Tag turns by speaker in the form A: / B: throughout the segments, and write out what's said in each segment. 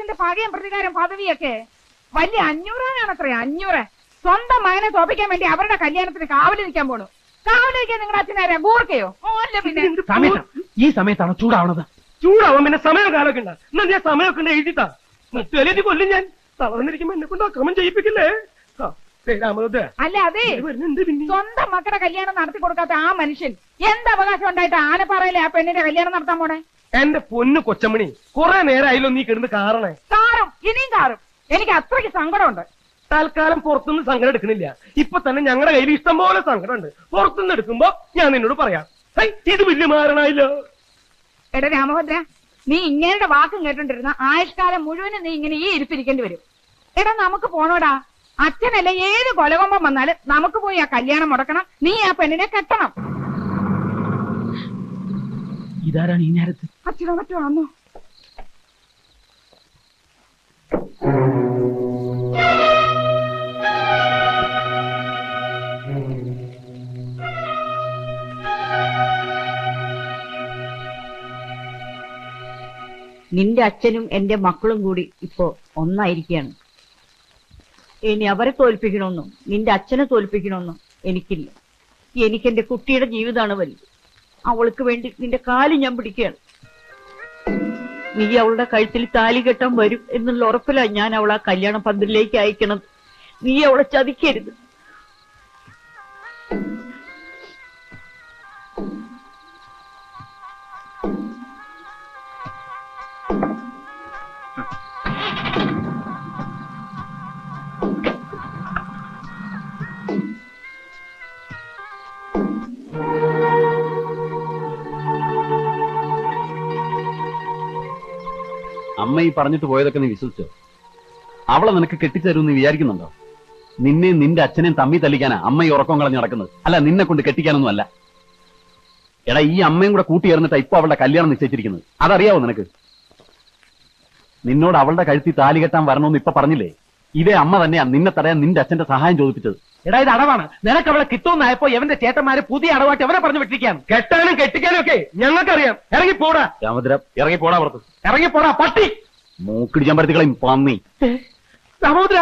A: അച്ഛന്റെ പകയും പ്രതികാരം പദവിയൊക്കെ വലിയ 500 500. സ്വന്തം മകനെ തോപ്പിക്കാൻ വേണ്ടി അവരുടെ കല്യാണത്തിന് കാവല് നിൽക്കാൻ പോണു. കാവല് നിൽക്കാൻ നിങ്ങളുടെ അച്ഛനാരാ? ഗൂർക്കയോ? അല്ല പിന്നെ
B: ഈ സമയത്താണ് ചൂടാവണത്. ചൂടാവാൻ പിന്നെ സമയമൊക്കെ ഉണ്ട്. എന്നാ ഞാൻ സമയമൊക്കെ ഉണ്ട് എഴുതിട്ടാ മുത്തുവലി കൊല്ലും. ഞാൻ തളർന്നിരിക്കുമ്പോ എന്നെ കൊണ്ട് അക്രമം ചെയ്യിപ്പിക്കില്ലേ?
A: അല്ല അതെ, സ്വന്തം മക്കളുടെ കല്യാണം നടത്തി കൊടുക്കാത്ത ആ മനുഷ്യൻ എന്ത് അവകാശം ഉണ്ടായിട്ട് ആനപ്പാറയിലെ ആ പെണ്ണിന്റെ കല്യാണം നടത്താൻ പോണേ?
B: എന്റെ പൊന്നു കൊച്ചമ്മണി, കുറെ നേരമായില്ലോ നീ കിടന്ന് കാറണേ.
A: കാറും ഇനിയും കാറും. എനിക്ക് അത്രയ്ക്ക് സങ്കടമുണ്ട്.
B: തൽക്കാലം പുറത്തുനിന്ന് സങ്കടം എടുക്കുന്നില്ല. ഇപ്പൊ തന്നെ ഞങ്ങളുടെ കയ്യിൽ ഇഷ്ടം പോലെ സങ്കടമുണ്ട്. പുറത്തുനിന്ന് എടുക്കുമ്പോ ഞാൻ നിന്നോട് പറയാം. ഇത് വലിയ മാറണായില്ലോ.
A: എടാ രാമഭദ്ര, നീ ഇങ്ങനെയുടെ വാക്കും കേട്ടോണ്ടിരുന്ന ആയുഷ്കാലം മുഴുവനും നീ ഇങ്ങനെ ഈ ഇരിപ്പിരിക്കേണ്ടി വരും. എടാ നമുക്ക് പോണോടാ. അച്ഛനല്ല ഏത് കൊലകൊമ്പം വന്നാലും നമുക്ക് പോയി ആ കല്യാണം മുടക്കണം. നീ ആ പെണ്ണിനെ കെട്ടണം.
B: ഇതാരാണ് ഈ നേരത്ത്?
A: അച്ഛനോ മറ്റോ ആണോ?
C: നിന്റെ അച്ഛനും എന്റെ മക്കളും കൂടി ഇപ്പോ ഒന്നായിരിക്കുകയാണ്. ഇനി അവരെ തോൽപ്പിക്കണമെന്നും നിന്റെ അച്ഛനെ തോൽപ്പിക്കണമെന്നും എനിക്കില്ല. എനിക്കെന്റെ കുട്ടിയുടെ ജീവിതമാണ് വലുത്. അവൾക്ക് വേണ്ടി നിന്റെ കാല് ഞാൻ പിടിക്കുകയാണ്. നീ അവളുടെ കഴുത്തിൽ താലി കെട്ടാൻ വരും എന്നുള്ള ഉറപ്പിലാണ് ഞാൻ അവളെ കല്യാണ പന്തലിലേക്ക് അയക്കണം. നീ അവളെ ചതിക്കരുത്.
D: അമ്മ ഈ പറഞ്ഞിട്ട് പോയതൊക്കെ നീ വിശ്വസിച്ചോ? അവളെ നിനക്ക് കെട്ടിച്ചേരുമെന്ന് നീ വിചാരിക്കുന്നുണ്ടോ? നിന്നെയും നിന്റെ അച്ഛനെയും തമ്മി തല്ലിക്കാനാ അമ്മ ഈ ഉറക്കം കളഞ്ഞു നടക്കുന്നത്. അല്ല, നിന്നെ കൊണ്ട് കെട്ടിക്കാനൊന്നും അല്ല. എടാ, ഈ അമ്മയും കൂടെ കൂട്ടിയേർന്നിട്ടാ ഇപ്പൊ അവളുടെ കല്യാണം നിശ്ചയിച്ചിരിക്കുന്നത്. അതറിയാവോ നിനക്ക്? നിന്നോട് അവളുടെ കഴുത്തി താലി കെട്ടാൻ വരണമെന്ന് ഇപ്പൊ പറഞ്ഞില്ലേ? ഇതേ അമ്മ തന്നെയാ നിന്നെ തടയാൻ നിന്റെ അച്ഛന്റെ സഹായം ചോദിപ്പിച്ചത്.
B: എടാ, ഇത് അടവാണ്. നിനക്ക് അവളെ കിട്ടുമെന്നായപ്പോ എവന്റെ ചേട്ടന്മാര് പുതിയ അടവാട്ടി അവനെ പറഞ്ഞു വെട്ടിരിക്കുകയാണ്. കെട്ടാനും കെട്ടിക്കാനും ഒക്കെ ഞങ്ങൾക്കറിയാം. ഇറങ്ങിപ്പോടാ
D: രാമഭദ്ര, ഇറങ്ങിപ്പോടാ പുറത്ത്.
B: ഇറങ്ങിപ്പോടാ പട്ടി.
D: മൂക്കിടിച്ചാൻ പരത്തിക്കളയും പന്നി.
B: രാമഭദ്ര,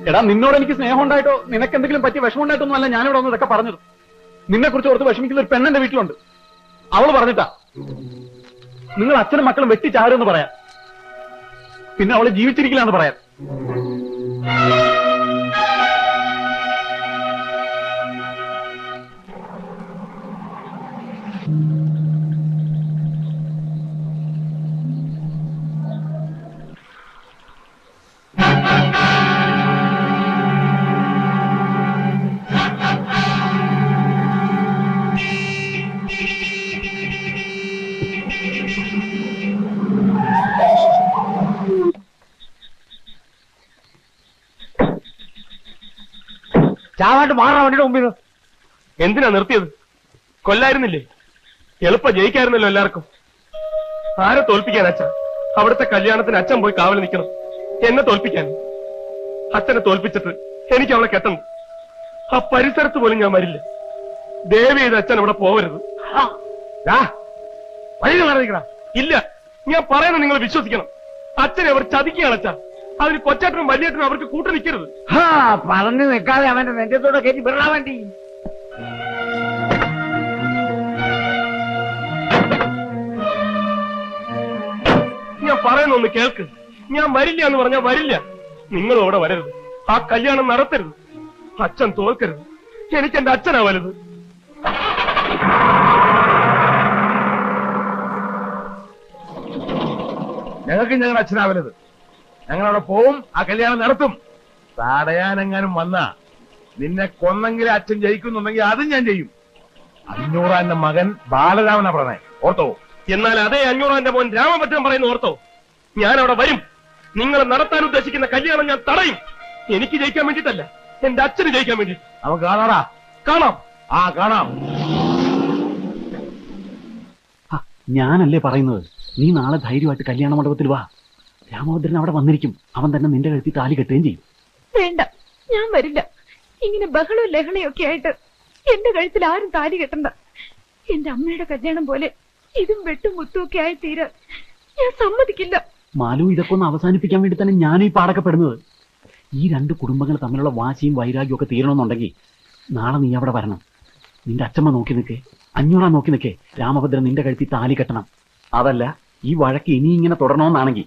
D: എടാ, നിന്നോട് എനിക്ക് സ്നേഹം ഉണ്ടായിട്ടോ നിനക്ക് എന്തെങ്കിലും പറ്റി വിഷമം ഉണ്ടായിട്ടൊന്നും അല്ല ഞാനിവിടെ വന്ന് ഇതൊക്കെ പറഞ്ഞത്. നിന്നെ കുറിച്ച് ഓർത്ത് വിഷമിക്കുന്ന ഒരു പെണ്ണെന്റെ വീട്ടിലുണ്ട്. അവള് പറഞ്ഞിട്ടാ നിങ്ങൾ അച്ഛനും മക്കളും വെട്ടിച്ചാരുമെന്ന് പറയാം. പിന്നെ അവള് ജീവിച്ചിരിക്കില്ലാന്ന് പറയാം.
B: ചാവാണ്ട് മാറാൻ വേണ്ടിട്ട് മുമ്പിൽ എന്തിനാ നിർത്തിയത്? കൊല്ലായിരുന്നില്ലേ? എളുപ്പം ജയിക്കായിരുന്നല്ലോ എല്ലാവർക്കും. ആരെ തോൽപ്പിക്കാൻ അച്ഛൻ? അവിടുത്തെ കല്യാണത്തിന് അച്ഛൻ പോയി കാവൽ നിൽക്കണം. എന്നെ തോൽപ്പിക്കാൻ. അച്ഛനെ തോൽപ്പിച്ചിട്ട് എനിക്ക് അവളെ കെട്ടണം. ആ പരിസരത്ത് പോലും ഞാൻ വരില്ല. ദയവ് ചെയ്ത് അച്ഛൻ അവിടെ പോവരുത്. വഴി മാറിക്കണം. ഇല്ല, ഞാൻ പറയുന്നത് നിങ്ങൾ വിശ്വസിക്കണം. അച്ഛനെ അവർ ചതിക്കുകയാണ് അച്ഛാ. അതിന് കൊച്ചേട്ടനും വലിയേട്ടനും അവർക്ക് കൂട്ടു നിൽക്കരുത്.
E: പറഞ്ഞു നിൽക്കാതെ അവന്റെ നെഞ്ചത്തോടെ കയറ്റി വിടാൻ വേണ്ടി.
B: ഞാൻ പറയുന്നൊന്ന് കേൾക്ക്. ഞാൻ വരില്ല എന്ന് പറഞ്ഞാൽ വരില്ല. നിങ്ങളും അവിടെ വരരുത്. ആ കല്യാണം നടത്തരുത്. അച്ഛൻ തോൽക്കരുത്. എനിക്ക് എന്റെ അച്ഛനാ വലുത്.
F: ഞങ്ങൾക്ക് ഞങ്ങളുടെ അച്ഛനാ വലുത്. ഞങ്ങളവിടെ പോവും, ആ കല്യാണം നടത്തും. തടയാനെങ്ങാനും വന്നാ നിന്നെ കൊന്നെങ്കിലും അച്ഛൻ ജയിക്കുന്നുണ്ടെങ്കിൽ അതും ഞാൻ ചെയ്യും. 500 മകൻ ബാലരാമനാ പറഞ്ഞേ, ഓർത്തോ?
B: എന്നാൽ അതേ 500 മോൻ രാമഭദ്രൻ പറയുന്ന ഓർത്തോ? ഞാൻ അവിടെ വരും. നിങ്ങൾ നടത്താൻ ഉദ്ദേശിക്കുന്ന കല്യാണം ഞാൻ തടയും. എനിക്ക് ജയിക്കാൻ വേണ്ടിയിട്ടല്ല, എന്റെ അച്ഛന് ജയിക്കാൻ വേണ്ടി.
F: നമുക്ക് കാണാടാ.
B: കാണാം.
F: കാണാം.
D: ഞാനല്ലേ പറയുന്നത്, നീ നാളെ ധൈര്യമായിട്ട് കല്യാണ മണ്ഡപത്തിൽ വാ. രാമഭദ്രൻ അവിടെ വന്നിരിക്കും. അവൻ തന്നെ നിന്റെ കഴുത്തി താലി കെട്ടുകയും ചെയ്യും.
A: വേണ്ട, ഞാൻ വരില്ല. ഇങ്ങനെ ബഹളവും ലഹളയും ഒക്കെ ആയിട്ട് എന്റെ കഴുത്തിൽ ആരും താലി കെട്ടണ്ട. എന്റെ അമ്മയുടെ കല്യാണം പോലെ ഇതും വെട്ടും മുത്തുമൊക്കെ ആയി തീരാൻ ഞാൻ സമ്മതിക്കില്ല.
D: മാലു, ഇതൊക്കെ ഒന്ന് അവസാനിപ്പിക്കാൻ വേണ്ടി തന്നെ ഞാൻ ഈ പാടക്കപ്പെടുന്നത്. ഈ രണ്ട് കുടുംബങ്ങൾ തമ്മിലുള്ള വാശിയും വൈരാഗ്യവും ഒക്കെ തീരണമെന്നുണ്ടെങ്കിൽ നാളെ നീ അവിടെ വരണം. നിന്റെ അച്ഛമ്മ നോക്കി നിൽക്കേ, അഞ്ഞൂറാ നോക്കി നിൽക്കേ, രാമഭദ്രൻ നിന്റെ കഴുത്തിൽ താലി കെട്ടണം. അതല്ല ഈ വഴക്ക് ഇനി ഇങ്ങനെ തുടരണമെന്നാണെങ്കിൽ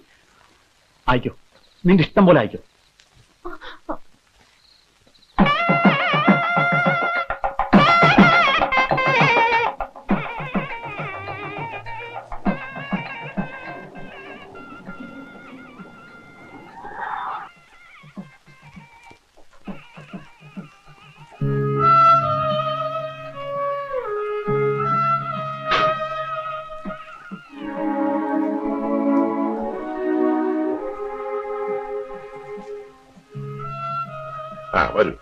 D: ആയിക്കോ, നിന്റെ ഇഷ്ടം പോലെ ആയിക്കോ.
F: വരൂ.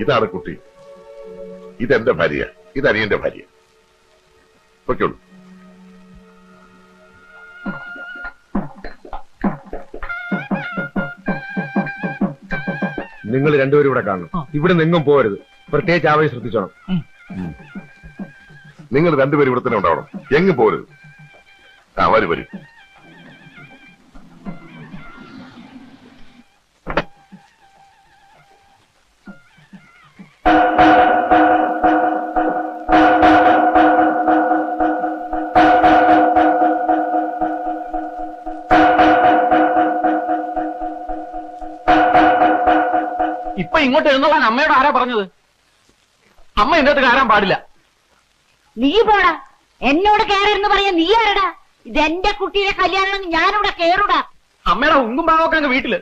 F: ഇതാണ് കുട്ടി, ഇതെന്റെ ഭാര്യ, ഇതനിയന്റെ ഭാര്യ. പൊയ്ക്കോളൂ.
G: നിങ്ങൾ രണ്ടുപേരും ഇവിടെ കാണണം. ഇവിടെ നിന്നും പോകരുത്. പ്രത്യേകിച്ച് ആവേശം ശ്രദ്ധിച്ചോണം.
F: നിങ്ങൾ രണ്ടുപേരും ഇവിടെ തന്നെ ഉണ്ടാവണം, എങ്ങും പോരുത്. വരൂ വരൂ.
D: ഇപ്പൊ ഇങ്ങോട്ട് എഴുന്നള്ളാൻ അമ്മയോട് ആരാ പറഞ്ഞത്? അമ്മ എന്റെ അടുത്ത് കയറാൻ പാടില്ല.
C: നീ പോടാ, എന്നോട് കയറരുന്ന് പറയാ. നീ ആരടാ? ഇതെന്റെ കുട്ടിയുടെ കല്യാണം, ഞാനിവിടെ കയറൂടാ.
D: അമ്മയുടെ ഉങ്കും ഭാഗമൊക്കെ അങ്ങ് വീട്ടില്.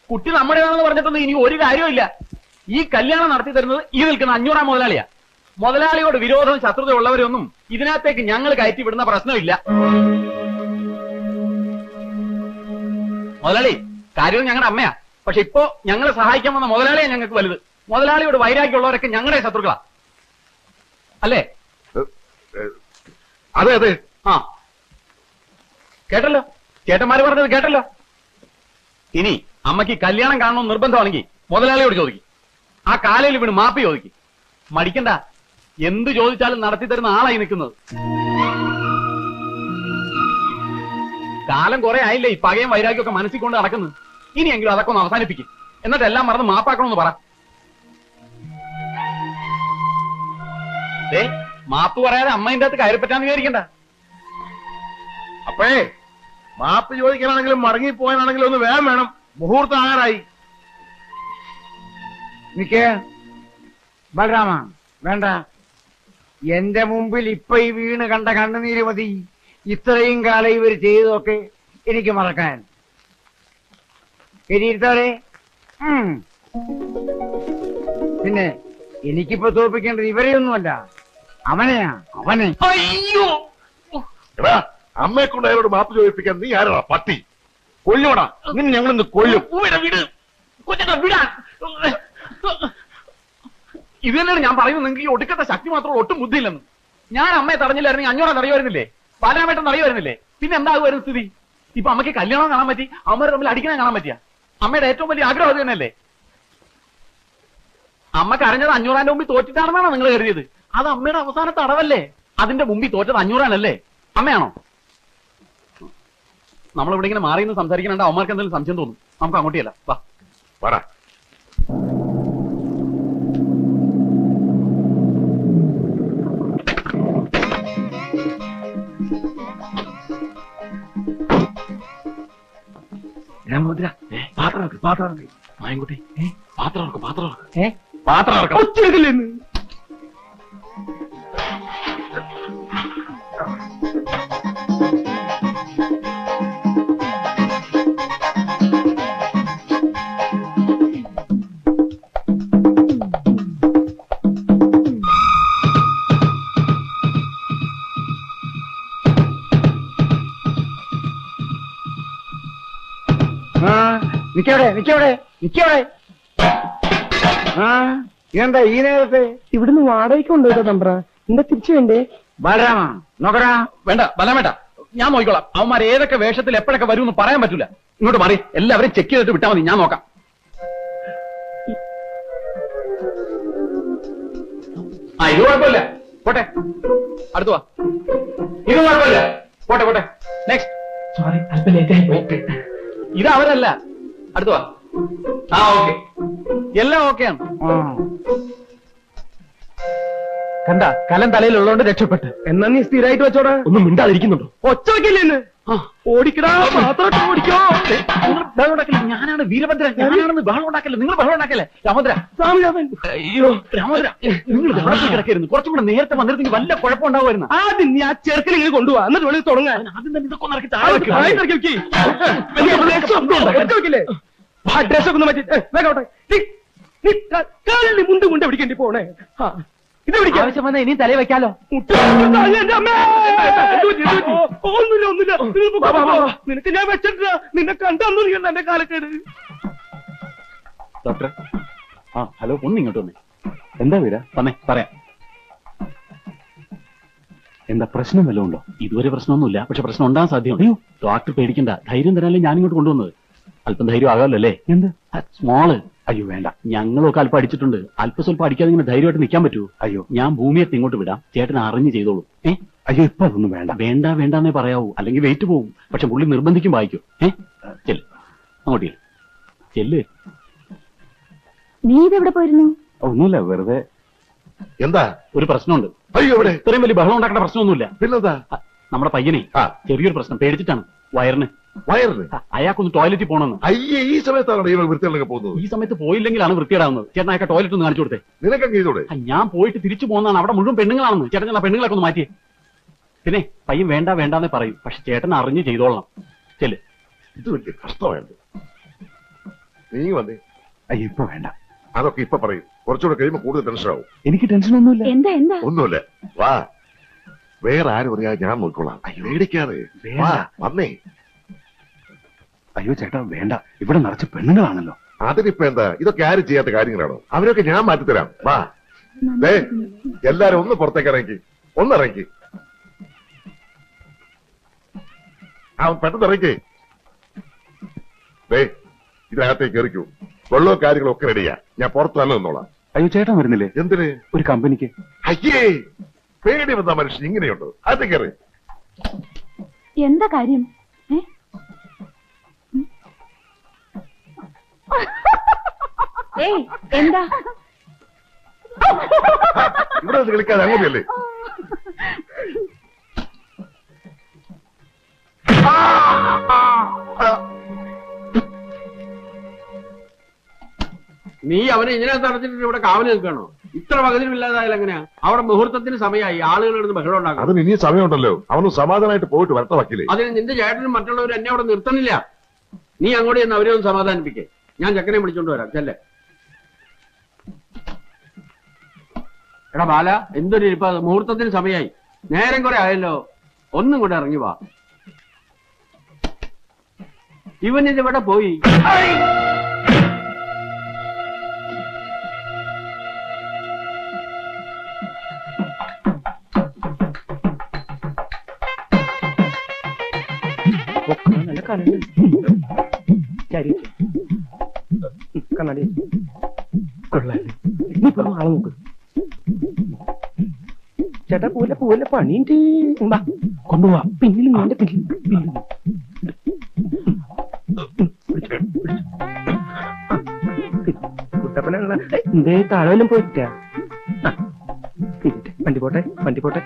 D: കുട്ടി നമ്മുടേതാണെന്ന് പറഞ്ഞിട്ടൊന്നും ഇനി ഒരു കാര്യമില്ല. ഈ കല്യാണം നടത്തി തരുന്നത് ഈ നിൽക്കുന്ന 500 മുതലാളിയാ. മുതലാളിയോട് വിരോധവും ശത്രുത ഉള്ളവരൊന്നും ഇതിനകത്തേക്ക് ഞങ്ങൾ കയറ്റി വിടുന്ന പ്രശ്നമില്ല. മുതലാളി കാര്യം ഞങ്ങളുടെ അമ്മയാ. പക്ഷെ ഇപ്പോ ഞങ്ങളെ സഹായിക്കാൻ വന്ന മുതലാളിയാ ഞങ്ങൾക്ക് വലുത്. മുതലാളിയോട് വൈരാഗ്യമുള്ളവരൊക്കെ ഞങ്ങളുടെ ശത്രുക്കളാ, അല്ലേ?
F: അതെ അതെ.
D: ആ കേട്ടല്ലോ, ചേട്ടന്മാര് പറഞ്ഞത് കേട്ടല്ലോ. ഇനി അമ്മയ്ക്ക് കല്യാണം കാണണമെന്ന് നിർബന്ധമാണെങ്കിൽ മുതലാളിയോട് ചോദിക്കും. ആ കാലയിൽ വീണ് മാപ്പി ചോദിക്കും. മടിക്കണ്ട, എന്ത് ചോദിച്ചാലും നടത്തി തരുന്ന ആളായി നിൽക്കുന്നത്. കാലം കുറെ ആയില്ലേ ഈ പകയും വൈരാഗ്യമൊക്കെ മനസ്സിൽ കൊണ്ട് നടക്കുന്നത്. ഇനിയെങ്കിലും അതൊക്കെ ഒന്ന് അവസാനിപ്പിക്കും. എന്നിട്ട് എല്ലാം മറന്ന് മാപ്പാക്കണമെന്ന് പറ. മാപ്പ് പറയാതെ അമ്മേന്റെ അകത്ത് കയറിപ്പറ്റാന്ന് വിചാരിക്കണ്ട.
F: അപ്പേ മാപ്പ് ചോദിക്കാനാണെങ്കിലും മടങ്ങിപ്പോയാനാണെങ്കിലും ഒന്ന് വേഗം വേണം. മുഹൂർത്തം ആകാറായി.
E: നിക്കേ ബലരാമ, വേണ്ട. എന്റെ മുമ്പിൽ ഇപ്പൊ ഈ വീണ് കണ്ട കണ്ണുനീര് മതി. ഇത്രയും കാലം ഇവർ ചെയ്തതൊക്കെ എനിക്ക് മറക്കാൻ. കെരിയിരുത്തോടെ. പിന്നെ എനിക്കിപ്പോ തോൽപ്പിക്കേണ്ടത് ഇവരെയൊന്നുമല്ല, അവനെയാ, അവനെ.
D: അയ്യോ,
F: എടാ, അമ്മയെ കൊണ്ട് അയാളോട് മാപ്പ് ചോദിപ്പിക്കാൻ നീ ആരാ? പട്ടി കൊല്ലുവടാ, നിന്നെ ഞങ്ങളിന്ന് കൊല്ലും.
D: ഇത് തന്നെയാണ് ഞാൻ പറയുന്നത്. നിങ്ങൾക്ക് ഈ ഒടുക്കത്തെ ശക്തി മാത്രം ഒട്ടും ബുദ്ധിയില്ലെന്ന്. ഞാൻ അമ്മയെ തടഞ്ഞില്ലായിരുന്നെങ്കിൽ 500 അറിയുമായിരുന്നില്ലേ, ബാലരാമേട്ടൻ അറിയുമായിരുന്നില്ലേ? പിന്നെ എന്താകുമായിരുന്നു സ്ഥിതി? ഇപ്പൊ അമ്മയ്ക്ക് കല്യാണം കാണാൻ പറ്റി, അമ്മ തമ്മിൽ അടിക്കണം കാണാൻ പറ്റിയ അമ്മയുടെ ഏറ്റവും വലിയ ആഗ്രഹം അത് തന്നെയല്ലേ? അമ്മ കരഞ്ഞത് 500 മുമ്പിൽ തോറ്റിട്ടാണെന്നാണോ നിങ്ങൾ കരുതിയത്? അത് അമ്മയുടെ അവസാനത്തെ അടവല്ലേ? അതിന്റെ മുമ്പിൽ തോറ്റത് 500 അമ്മയാണോ? നമ്മളിവിടെ ഇങ്ങനെ മാറി നിന്ന് സംസാരിക്കണ അമ്മമാർക്ക് എന്തെങ്കിലും സംശയം തോന്നും. നമുക്ക് അങ്ങോട്ടിയല്ല, വാ.
G: രാമഭദ്ര, പാത്രം
D: മായൻകുട്ടി, പാത്രം
G: ഒച്ചെടുക്കില്ലെന്ന്.
E: നിക്കവിടെ. എന്താ ഈ നേരത്തെ?
B: ഇവിടുന്ന് വാടകയ്ക്ക് കൊണ്ടുപോയിട്ടോ തമ്പ്ര. എന്താ തിരിച്ചു വേണ്ടേ?
E: ബലരാമ നോക്കടാ.
D: വേണ്ട ബലമേട്ട, ഞാൻ നോക്കിക്കോളാം. അവന്മാർ ഏതൊക്കെ വേഷത്തിൽ എപ്പോഴൊക്കെ വരും എന്ന് പറയാൻ പറ്റൂല. ഇങ്ങോട്ട് മാറി എല്ലാവരും ചെക്ക് ചെയ്തിട്ട് വിട്ടാൽ മതി, ഞാൻ നോക്കാം. ഇത് കുഴപ്പമില്ല, പോട്ടെ. അടുത്തു വാ. ഇത് കുഴപ്പമില്ല, പോട്ടെ പോട്ടെ. നെക്സ്റ്റ്.
B: സോറി, അല്പം ലേറ്റ് ആയി.
D: ഇത് അവരല്ല, അടുത്തു വാ. ആ ഓക്കെ, എല്ലാം ഓക്കെയാണ്. കണ്ട, കലം തലയിലുള്ളതുകൊണ്ട് രക്ഷപ്പെട്ട്.
B: എന്നാ നീ സ്ഥിരമായിട്ട് വെച്ചോടാ. ഒന്നും മിണ്ടാതിരിക്കുന്നുണ്ടോ? ഒച്ച വെക്കില്ലേ എന്നെ? ഓടിക്കടാ, മാത്രം ഓടിക്കോ.
D: നിങ്ങൾ ബഹളം ഉണ്ടാക്കില്ല, ഞാനാണ് വീരഭദ്രൻ, ഞാനാണെന്ന് ബഹളം ഉണ്ടാക്കില്ല. നിങ്ങൾ ബഹളം ഉണ്ടാക്കല്ലേ? രാമോദ്ര,
B: അയ്യോ
D: രാമോദ്ര, നിങ്ങൾ കിടക്കായിരുന്നു. കുറച്ചും കൂടെ നേരത്തെ വന്നിരുന്നെങ്കിൽ വല്ല കുഴപ്പമുണ്ടാവുമായിരുന്നു.
B: ആദ്യം നീ ആ ചെറുക്കനെ ഇങ്ങനെ കൊണ്ടുപോവാ, എന്നിട്ട് വേണമെങ്കിൽ തുടങ്ങാൻ.
D: ആദ്യം തന്നെ ഇതൊക്കെ ഒന്ന് ഇറക്കി താഴെ വെക്ക്.
B: ഡ്രസ് ഒക്കെ മാറ്റി വേഗോട്ടെ. മുണ്ട് മുണ്ട് പിടിക്കേണ്ടി പോണേ. ഇത് പിടിക്കാം.
D: ആവശ്യം വന്നാൽ ഇനിയും തലയിൽ വെക്കാലോ.
B: ഒന്നുമില്ല. നിനക്ക് ഞാൻ വെച്ചിട്ടില്ല. നിന്നെ കണ്ടു എന്റെ കാലക്കേട്.
D: ഡോക്ടർ, ആ ഹലോ, ഒന്ന് ഇങ്ങോട്ട് വന്നേ. എന്താ വീര? വന്നേ, പറയാം. എന്താ പ്രശ്നം വല്ലതും ഉണ്ടോ? ഇതുവരെ പ്രശ്നമൊന്നുമില്ല, പക്ഷെ പ്രശ്നം ഉണ്ടാകാൻ സാധ്യത. അയ്യോ ഡോക്ടർ പേടിക്കണ്ട, ധൈര്യം തരാനല്ലേ ഞാൻ ഇങ്ങോട്ട് കൊണ്ടുവന്നത്. അല്പം ധൈര്യം ആകാമല്ലോ അല്ലേ? എന്ത് സ്മോള്? അയ്യോ വേണ്ട, ഞങ്ങളൊക്കെ അല്പം അടിച്ചിട്ടുണ്ട്. അല്പം സ്വല്പം അടിക്കാതെ ഇങ്ങനെ ധൈര്യമായിട്ട് നിൽക്കാൻ പറ്റുമോ? അയ്യോ, ഞാൻ ഭൂമിയെ ഇങ്ങോട്ട് വിടാം, ചേട്ടൻ അറിഞ്ഞ് ചെയ്തോളൂ. അയ്യോ ഇപ്പൊ അതൊന്നും വേണ്ട. വേണ്ടെന്നേ പറയാവൂ, അല്ലെങ്കിൽ വെയിറ്റ് പോവും. പക്ഷെ പുള്ളി നിർബന്ധിക്കും വായിക്കും. ചെല്ല്, അങ്ങോട്ട് ചെല്ല്.
H: നീ ഇതെവിടെ പോയിരുന്നു?
D: ഒന്നുമില്ല, വെറുതെ.
F: എന്താ?
D: ഒരു പ്രശ്നമുണ്ട്.
F: അയ്യോ ഇവിടെ
D: ഇത്രയും വലിയ ബഹളം ഉണ്ടാക്കേണ്ട പ്രശ്നമൊന്നുമില്ല.
F: പിന്നെന്താ?
D: നമ്മുടെ പയ്യനെ ചെറിയൊരു പ്രശ്നം, പേടിച്ചിട്ടാണ്. വയറിന് അയാൾക്കൊന്ന് ടോയ്ലറ്റിൽ പോകണമെന്ന്.
F: അയ്യേ, ഈ സമയത്താണ് ഇവർ വൃത്തികളൊക്കെ പോകുന്നത്.
D: ഈ സമയത്ത് പോയില്ലെങ്കിലാണ് വൃത്തിയിടാവുന്നത്. ചേട്ടൻ അയാൾക്ക് ടോയ്ലറ്റ് ഒന്ന് കാണിച്ചു കൊടുത്തേ.
F: നിനക്കൊക്കെ ചെയ്തോടെ?
D: ഞാൻ പോയിട്ട് തിരിച്ചു പോകുന്നതാണ്, അവിടെ മുഴുവൻ പെണ്ണുങ്ങളാണെന്ന്. ചേട്ടൻ ഞാൻ പെണ്ണുങ്ങളൊക്കെ ഒന്ന് മാറ്റിയേ. പിന്നെ പയ്യൻ വേണ്ടാന്നേ പറയും, പക്ഷെ ചേട്ടൻ അറിഞ്ഞ് ചെയ്തോളണം. ചെല്ല്.
F: ഇത് വലിയ കഷ്ടമായിട്ട്. നീ വന്നേ.
D: അയ്യോ ഇപ്പൊ വേണ്ട,
F: അതൊക്കെ ഇപ്പൊ പറയും. കുറച്ചുകൂടെ കഴിയുമ്പോ കൂടുതൽ ടെൻഷൻ ആവും.
D: എനിക്ക് ടെൻഷൻ ഒന്നുമില്ല.
H: എന്താ
F: ഒന്നുമില്ല, വാ. വേറെ ആരും അറിയാതെ ഞാൻ നോക്കിക്കോളാം. പേടിക്കാതെ വാ, വന്നേ.
D: അയ്യോ ചേട്ടാ വേണ്ട, ഇവിടെ നിറച്ച് പെണ്ണുങ്ങളാണല്ലോ.
F: അതിനിപ്പോ എന്താ? ഇതൊക്കെ ആരും ചെയ്യാത്ത കാര്യങ്ങളാണോ? അവരൊക്കെ ഞാൻ മാറ്റിത്തരാം. വാ, ദേ എല്ലാരും ഒന്ന് പുറത്തേക്ക് ഇറങ്ങി, ഒന്നിറങ്ങി. പെട്ടെന്ന് ഇറങ്ങി. ദേ ഇതിനകത്തേക്ക് കയറിക്കൂ. വെള്ളവും കാര്യങ്ങളും ഒക്കെ റെഡിയാ. ഞാൻ പുറത്ത് തന്നെ നിന്നോളാം.
D: അയ്യോ ചേട്ടൻ വരുന്നില്ലേ?
F: എന്തിന്?
D: ഒരു കമ്പനിക്ക്.
F: അയ്യേ, പേടി വന്ന മനുഷ്യൻ ഇങ്ങനെയുണ്ടോ? അത് കയറി.
H: എന്താ കാര്യം? എന്താ
F: ഇവിടെ നിന്ന് കളിക്കാതെ അങ്ങനെയല്ലേ?
I: നീ അവനെ ഇതിനകത്ത് അടച്ചിട്ട് ഇവിടെ കാവല് നിൽക്കണോ? ഇത്ര പകുതിയില്ലാതായാലും എങ്ങനെയാ? അവിടെ മുഹൂർത്തത്തിന് സമയമായി, ആളുകൾ ബഹളം ഉണ്ടാക്കണം.
F: അതിന് ഇനിയും സമയമുണ്ടല്ലോ. അവന് സമാധാനമായിട്ട് പോയിട്ട് വരട്ട വക്കില്ലേ.
I: അതിന് നിന്റെ ചേട്ടനും മറ്റുള്ളവരും എന്നെ അവിടെ നിർത്തണില്ല. നീ അങ്ങോട്ട് ചെന്ന് അവരെ ഒന്ന് സമാധാനിപ്പിക്കേ. ഞാൻ ചക്കനെ വിളിച്ചോണ്ട് വരാം. ചെല്ലേ. എടാ ബാല, എന്തൊരു ഇരിപ്പ, മുഹൂർത്തത്തിന് സമയമായി, നേരം കുറെ ആയല്ലോ. ഒന്നും കൂടെ ഇറങ്ങി വാ. ഇവനിതിവിടെ പോയി.
B: കണ്ണാടി കൊള്ളാല്ലേ? നീ ഇപ്പൊ ആളെ നോക്ക്. ചേട്ടാ പോലെ പണിയുണ്ട്. കൊണ്ടുപോവാ. പിന്നിൽ നിന്റെ പിന്നിൽ കുട്ടപ്പനുള്ള എന്തേ താഴെ പോയിട്ടാ. വണ്ടി പോട്ടെ.